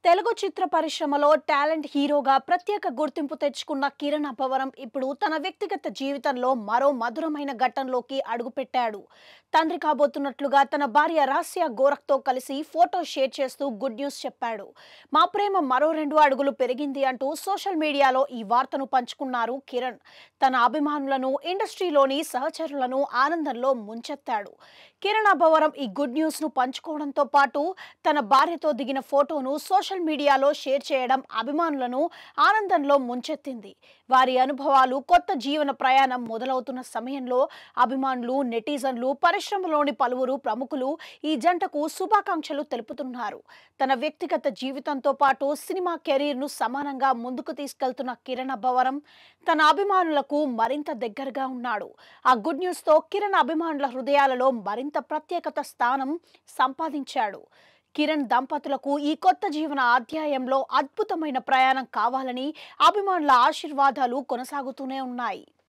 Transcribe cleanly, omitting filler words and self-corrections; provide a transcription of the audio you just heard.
తెలుగు చిత్ర పరిశ్రమలో టాలెంట్ హీరోగా ప్రత్యేక గుర్తింపు తెచ్చుకున్న కిరణ్ అబ్బవరం ఇప్పుడు తన వ్యక్తిగత జీవితంలో మరో మధురమైన ఘట్టంలోకి అడుగుపెట్టాడు. తండ్రి కాబోతున్నట్లుగా తన భార్య రహస్య గోరఖ్తో కలిసి ఫోటో షేర్ చేస్తూ గుడ్ న్యూస్ చెప్పాడు. మా ప్రేమ మరో 2 అడుగులు పెరిగింది అంటూ సోషల్ మీడియాలో ఈ వార్తను పంచుకున్నారు కిరణ్. తన అభిమానులను, ఇండస్ట్రీలోని సహచరులను ఆనందంలో ముంచెత్తాడు. కిరణ్ అబ్బవరం ఈ గుడ్ న్యూస్ ను పంచుకోవడంతో పాటు తన భార్యతో దిగిన ఫోటోను సోషల్ మీడియాలో షేర్ చేయడం అభిమానులను ఆనందంలో ముంచెత్తింది. వారి అనుభవాలు, కొత్త జీవన ప్రయాణం మొదలవుతున్న సమయంలో అభిమానులు, నెటిజన్లు, పరిశ్రమలోని పలువురు ప్రముఖులు ఈ జంటకు శుభాకాంక్షలు తెలుపుతున్నారు. తన వ్యక్తిగత జీవితంతో పాటు సినిమా కెరీర్ను సమానంగా ముందుకు తీసుకెళ్తున్న కిరణ్ అబ్బవరం తన అభిమానులకు మరింత దగ్గరగా ఉన్నాడు. ఆ గుడ్ న్యూస్ తో కిరణ్ అభిమానుల హృదయాలలో మరింత ప్రత్యేకత స్థానం సంపాదించాడు. కిరణ్ దంపతులకు ఈ కొత్త జీవన అధ్యాయంలో అద్భుతమైన ప్రయాణం కావాలని అభిమానుల ఆశీర్వాదాలు కొనసాగుతూనే ఉన్నాయి.